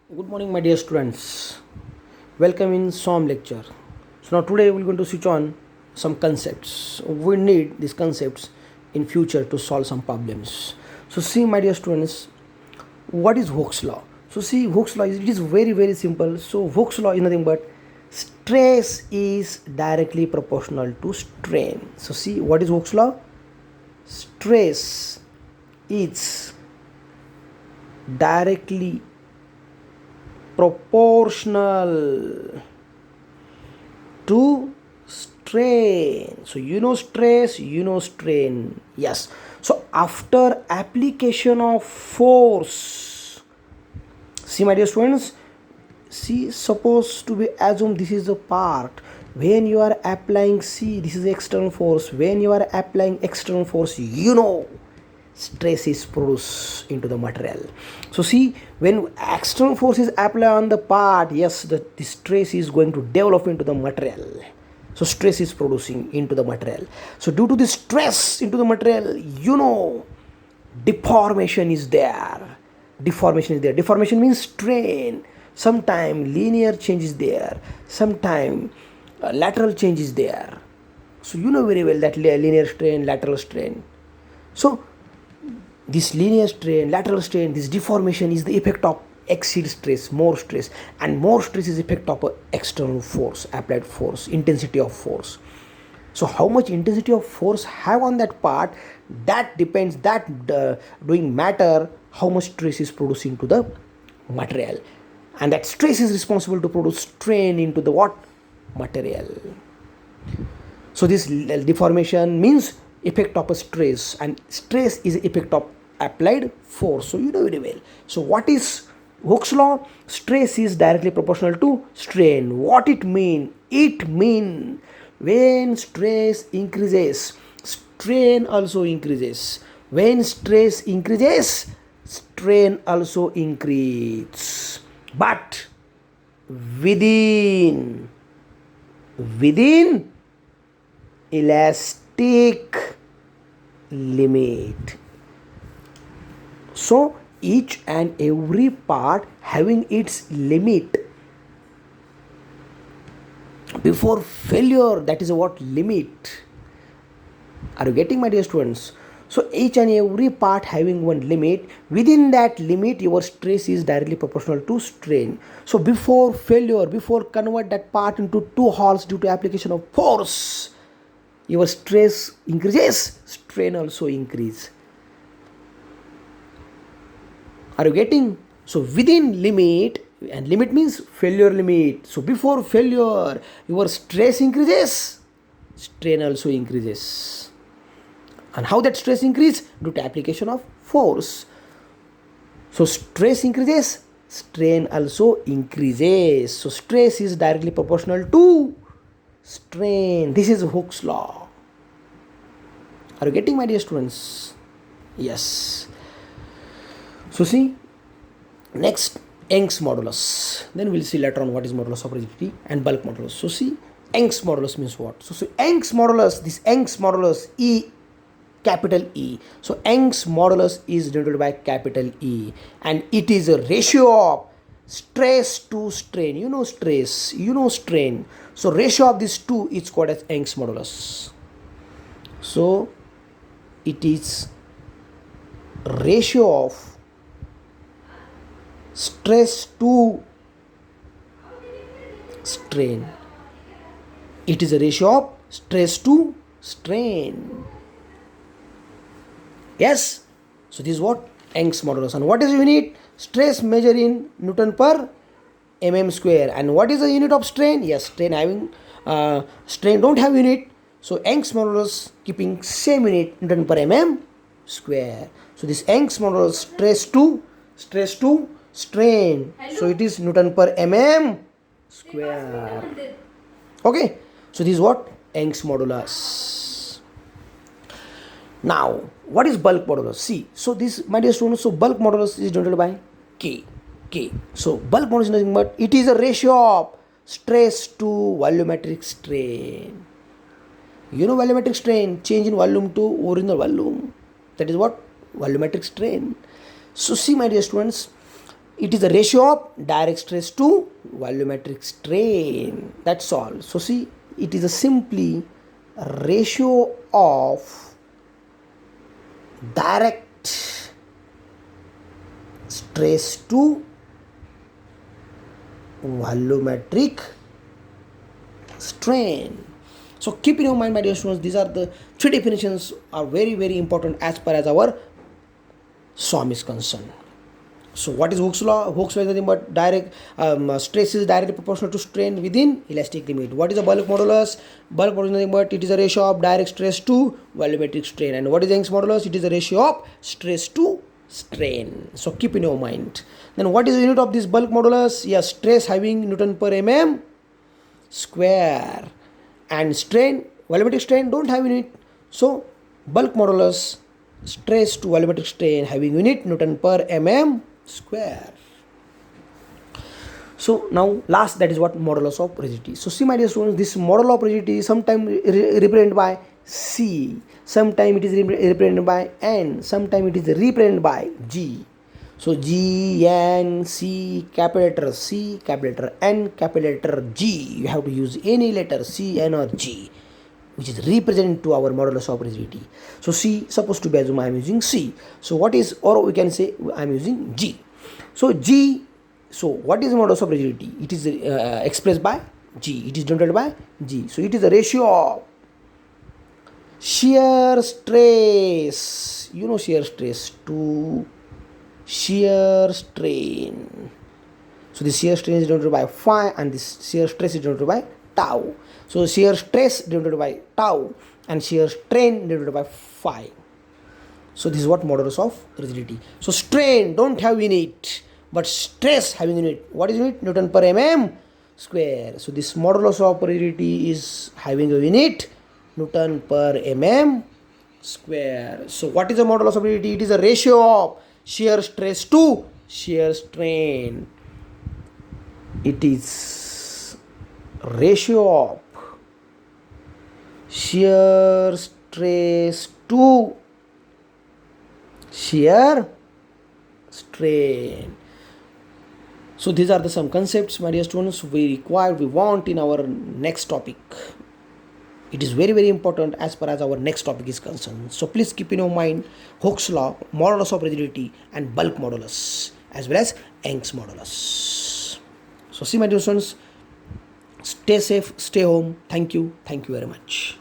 Good morning, my dear students. Welcome in SOM lecture. So now today we're going to switch on some concepts. We need these concepts in future to solve some problems. So see, my dear students, what is Hooke's law? So see, Hooke's law is very simple. So Hooke's law is nothing but stress is directly proportional to strain. So see, what is Hooke's law? Stress is directly proportional to strain. So you know stress, you know strain. Yes. So after application of force, see my dear students, see suppose to be assume this is a part. When you are applying, see this is external force. When you are applying external force, you know stress is produced into the material. So see, when external force is applied on the part, yes, the stress is going to develop into the material. So stress is producing into the material. So due to the stress into the material, you know deformation is there. Deformation means strain. Sometime linear change is there, sometime lateral change is there. So you know very well that linear strain, lateral strain. So this linear strain, lateral strain, this deformation is the effect of exceed stress, and more stress is effect of external force, applied force, intensity of force. So how much intensity of force have on that part, that depends, that doing matter how much stress is producing to the material, and that stress is responsible to produce strain into the what material. So this deformation means effect of a stress, and stress is effect of applied force. So you know very well. So what is Hooke's law? Stress is directly proportional to strain. What it mean? It mean when stress increases, strain also increases. When stress increases, strain also increases. But within elastic limit. So each and every part having its limit. Before failure, that is what limit. Are you getting, my dear students? So each and every part having one limit. Within that limit, your stress is directly proportional to strain. So before failure, before convert that part into two halves due to application of force, your stress increases, strain also increase. Are you getting? So within limit, and limit means failure limit. So before failure, your stress increases, strain also increases. And how that stress increase? Due to application of force. So stress increases, strain also increases. So stress is directly proportional to strain. This is Hooke's law. Are you getting, my dear students? Yes. So see, next Young's modulus. Then we'll see later on what is modulus of rigidity and bulk modulus. So see, Young's modulus means what? So Young's modulus, this Young's modulus, E, capital E. So Young's modulus is denoted by capital E, and it is a ratio of stress to strain. You know stress, you know strain. So ratio of these two is called as Young's modulus. So it is ratio of stress to strain. It is a ratio of stress to strain. Yes. So this is what Young's modulus. And what is the unit? Stress measured in Newton per mm square. And what is the unit of strain? Yes, strain don't have unit. So Young's modulus keeping same unit, Newton per mm square. So this Young's modulus stress to strain. So it is Newton per mm square. Okay. So this is what Young's modulus. Now, what is bulk modulus? See, so this, my dear students, so bulk modulus is denoted by K. So bulk modulus is nothing but it is a ratio of stress to volumetric strain. You know volumetric strain, change in volume to original volume. That is what volumetric strain. So see, my dear students, it is the ratio of direct stress to volumetric strain. That's all. So see, it is a simply ratio of direct stress to volumetric strain. So keep in your mind, my dear students, these are the three definitions are very, very important as far as our SOM is concerned. So what is Hooke's law? Hooke's law is nothing but direct stress is directly proportional to strain within elastic limit. What is the bulk modulus? Bulk modulus is nothing but it is a ratio of direct stress to volumetric strain. And what is Young's modulus? It is a ratio of stress to strain. So keep in your mind. Then what is the unit of this bulk modulus? Yes, stress having Newton per mm square, and strain, volumetric strain don't have unit. So bulk modulus, stress to volumetric strain having unit Newton per mm square. So now last, that is what modulus of rigidity. So see, my dear students, this modulus of rigidity is sometimes represented by C, sometimes it is represented by N, sometimes it is represented by G. So G, N, C, capital letter C, capital letter N, capital letter G. You have to use any letter C, N or G, which is represented to our modulus of rigidity. So C supposed to be assume I am using C. So what is, or we can say I am using G. So G, so what is the modulus of rigidity? It is expressed by G. It is denoted by G. So it is a ratio of shear stress, you know shear stress, to shear strain. So the shear strain is denoted by phi and this shear stress is denoted by tau. So shear stress denoted by tau and shear strain denoted by phi. So this is what modulus of rigidity. So strain don't have unit, but stress having unit. What is unit? Newton per mm square. So this modulus of rigidity is having a unit Newton per mm square. So what is the modulus of rigidity? It is a ratio of shear stress to shear strain. It is ratio of shear stress to shear strain. So these are the some concepts, my dear students, we want in our next topic. It is very, very important as far as our next topic is concerned. So please keep in your mind Hooke's law, modulus of rigidity and bulk modulus as well as Young's modulus. So see, my dear students, stay safe, stay home. Thank you very much.